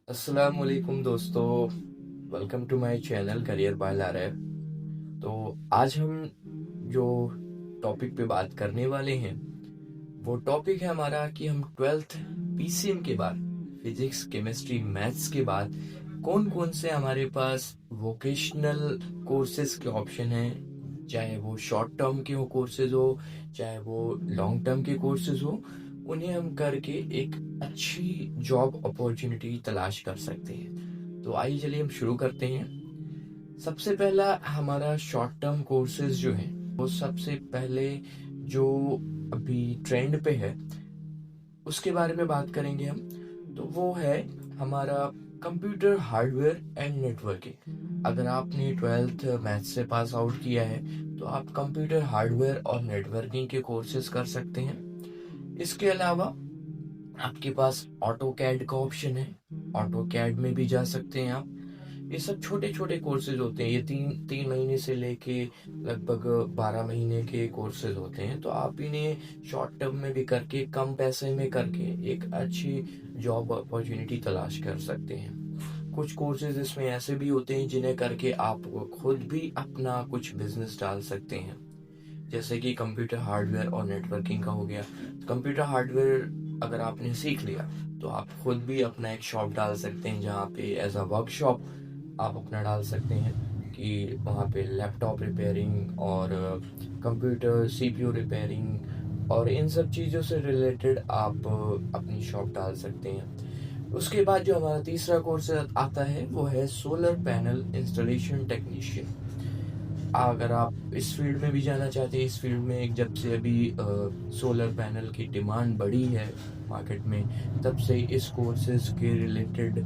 अस्सलाम वालेकुम दोस्तों। Welcome to my channel career by Laraib. तो आज हम जो टॉपिक पे बात करने वाले हैं वो टॉपिक है हमारा कि हम ट्वेल्थ पीसीएम के बाद फिजिक्स केमिस्ट्री मैथ्स के बाद कौन कौन से हमारे पास वोकेशनल कोर्सेज के ऑप्शन हैं, चाहे वो शॉर्ट टर्म के हो कोर्सेज हो, चाहे वो लॉन्ग टर्म के कोर्सेज हो, उन्हें हम करके एक अच्छी जॉब अपॉर्चुनिटी तलाश कर सकते हैं। तो आइए चलिए हम शुरू करते हैं। सबसे पहला हमारा शॉर्ट टर्म कोर्सेज जो है वो सबसे पहले जो अभी ट्रेंड पे है उसके बारे में बात करेंगे हम। तो वो है हमारा कंप्यूटर हार्डवेयर एंड नेटवर्किंग। अगर आपने ट्वेल्थ मैथ से पास आउट किया है तो आप कंप्यूटर हार्डवेयर और नेटवर्किंग के कोर्सेज कर सकते हैं। इसके अलावा आपके पास ऑटो कैड का ऑप्शन है, ऑटो कैड में भी जा सकते हैं आप। ये सब छोटे छोटे कोर्सेज होते हैं, ये तीन तीन महीने से लेके लगभग 12 महीने के कोर्सेज होते हैं। तो आप इन्हें शॉर्ट टर्म में भी करके कम पैसे में करके एक अच्छी जॉब अपॉर्चुनिटी तलाश कर सकते हैं। कुछ कोर्सेज इसमें ऐसे भी होते हैं जिन्हें करके आप खुद भी अपना कुछ बिजनेस डाल सकते हैं, जैसे कि कंप्यूटर हार्डवेयर और नेटवर्किंग का हो गया। कंप्यूटर हार्डवेयर अगर आपने सीख लिया तो आप खुद भी अपना एक शॉप डाल सकते हैं, जहाँ पे एज अ वर्कशॉप आप अपना डाल सकते हैं कि वहाँ पे लैपटॉप रिपेयरिंग और कंप्यूटर सीपीयू रिपेयरिंग और इन सब चीज़ों से रिलेटेड आप अपनी शॉप डाल सकते हैं। उसके बाद जो हमारा तीसरा कोर्स आता है वो है सोलर पैनल इंस्टॉलेशन टेक्नीशियन। अगर आप इस फील्ड में भी जाना चाहते हैं, इस फील्ड में एक जब से अभी सोलर पैनल की डिमांड बढ़ी है मार्केट में, तब से इस कोर्सेज के रिलेटेड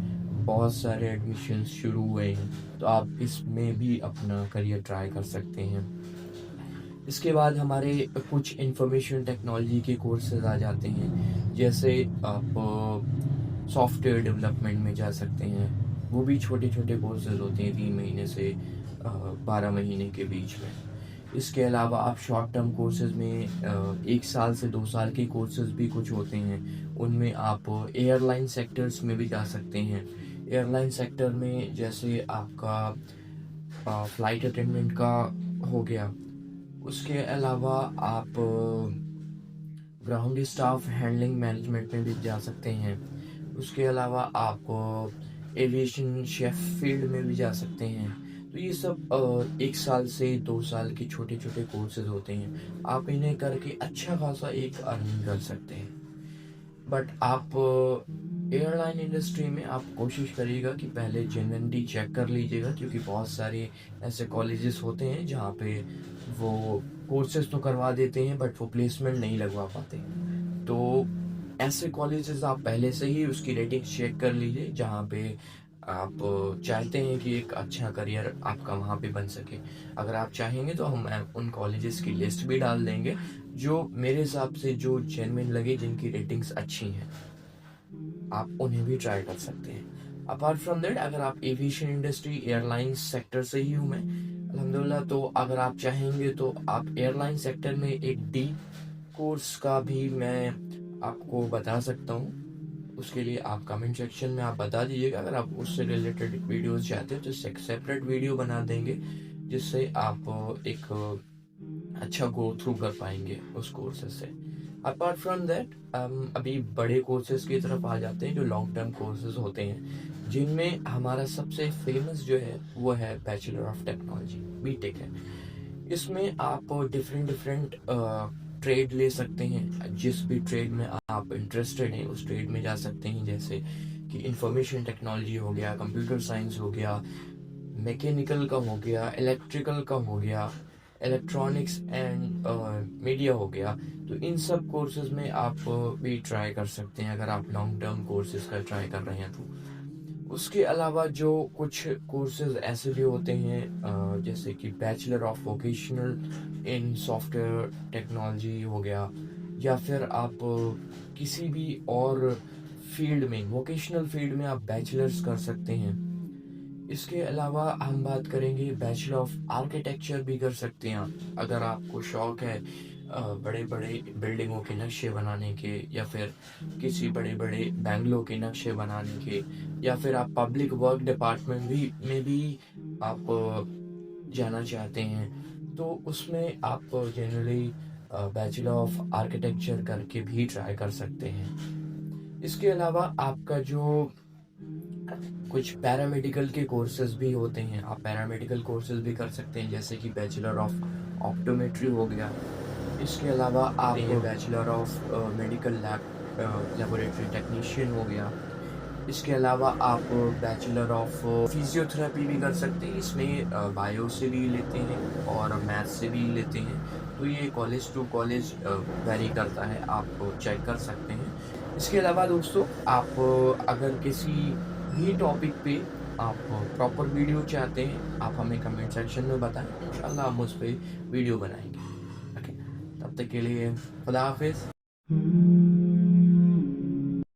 बहुत सारे एडमिशन्स शुरू हुए हैं। तो आप इसमें भी अपना करियर ट्राई कर सकते हैं। इसके बाद हमारे कुछ इंफॉर्मेशन टेक्नोलॉजी के कोर्सेज आ जाते हैं, जैसे आप सॉफ्टवेयर डेवलपमेंट में जा सकते हैं। वो भी छोटे छोटे कोर्सेज होते हैं, 3 महीने से 12 महीने के बीच में। इसके अलावा आप शॉर्ट टर्म कोर्सेज में 1 साल से 2 साल के कोर्सेज भी कुछ होते हैं, उनमें आप एयरलाइन सेक्टर्स में भी जा सकते हैं। एयरलाइन सेक्टर में जैसे आपका फ्लाइट अटेंडेंट का हो गया। उसके अलावा आप ग्राउंड स्टाफ हैंडलिंग मैनेजमेंट में भी जा सकते हैं। उसके अलावा आप एविएशन शेफ फील्ड में भी जा सकते हैं। तो ये सब 1 साल से 2 साल के छोटे छोटे कोर्सेज होते हैं, आप इन्हें करके अच्छा खासा एक अर्निंग कर सकते हैं। बट आप एयरलाइन इंडस्ट्री में आप कोशिश करिएगा कि पहले जेन्युइनली चेक कर लीजिएगा, क्योंकि बहुत सारे ऐसे कॉलेजेस होते हैं जहाँ पे वो कोर्सेज तो करवा देते हैं बट वो प्लेसमेंट नहीं लगवा पाते। तो ऐसे कॉलेजेस आप पहले से ही उसकी रेटिंग चेक कर लीजिए, जहाँ पे आप चाहते हैं कि एक अच्छा करियर आपका वहाँ पे बन सके। अगर आप चाहेंगे तो हम उन कॉलेजेस की लिस्ट भी डाल देंगे जो मेरे हिसाब से जो जेन्युइन लगे, जिनकी रेटिंग्स अच्छी हैं, आप उन्हें भी ट्राई कर सकते हैं। अपार्ट फ्रॉम दैट, अगर आप एविएशन इंडस्ट्री एयरलाइंस सेक्टर से ही हूँ मैं अल्हम्दुलिल्लाह, तो अगर आप चाहेंगे तो आप एयरलाइन सेक्टर में एक डी कोर्स का भी मैं आपको बता सकता हूँ। उसके लिए आप कमेंट सेक्शन में आप बता दीजिएगा, अगर आप उससे रिलेटेड वीडियोस चाहते हो तो एक सेपरेट वीडियो बना देंगे, जिससे आप एक अच्छा गो थ्रू कर पाएंगे उस कोर्सेज से। अपार्ट फ्रॉम दैट अभी बड़े कोर्सेज की तरफ आ जाते हैं जो लॉन्ग टर्म कोर्सेज होते हैं, जिनमें हमारा सबसे फेमस जो है वो है बैचलर ऑफ टेक्नोलॉजी, बीटेक है। इसमें आप डिफरेंट डिफरेंट ट्रेड ले सकते हैं, जिस भी ट्रेड में आप इंटरेस्टेड हैं उस ट्रेड में जा सकते हैं, जैसे कि इंफॉर्मेशन टेक्नोलॉजी हो गया, कंप्यूटर साइंस हो गया, मैकेनिकल का हो गया, इलेक्ट्रिकल का हो गया, इलेक्ट्रॉनिक्स एंड मीडिया हो गया। तो इन सब कोर्सेज में आप भी ट्राई कर सकते हैं अगर आप लॉन्ग टर्म कोर्सेज का ट्राई कर रहे हैं तो। उसके अलावा जो कुछ कोर्सेज ऐसे भी होते हैं, जैसे कि bachelor of vocational in software technology हो गया, या फिर आप किसी भी और फील्ड में वोकेशनल फील्ड में आप बैचलर्स कर सकते हैं। इसके अलावा हम बात करेंगे बैचलर ऑफ आर्किटेक्चर भी कर सकते हैं आप, अगर आपको शौक है बड़े बड़े बिल्डिंगों के नक्शे बनाने के, या फिर किसी बड़े बड़े बैंगलों के नक्शे बनाने के, या फिर आप पब्लिक वर्क डिपार्टमेंट भी आप जाना चाहते हैं, तो उसमें आप जनरली बैचलर ऑफ आर्किटेक्चर करके भी ट्राई कर सकते हैं। इसके अलावा आपका जो कुछ पैरामेडिकल के कोर्सेज भी होते हैं, आप पैरामेडिकल कोर्सेज भी कर सकते हैं, जैसे कि बैचलर ऑफ ऑप्टोमेट्री हो गया। इसके अलावा आप bachelor of medical laboratory technician हो गया। इसके अलावा आप बैचलर ऑफ फिजियोथेरेपी भी कर सकते हैं, इसमें बायो से भी लेते हैं और मैथ से भी लेते हैं, तो ये कॉलेज टू कॉलेज वेरी करता है, आप चेक कर सकते हैं। इसके अलावा दोस्तों, आप अगर किसी भी टॉपिक पे आप प्रॉपर वीडियो चाहते हैं, आप हमें कमेंट सेक्शन में बताएं, इंशाल्लाह हम उस पर वीडियो बनाएंगे। ओके, तब तक के लिए खुदा हाफिज़।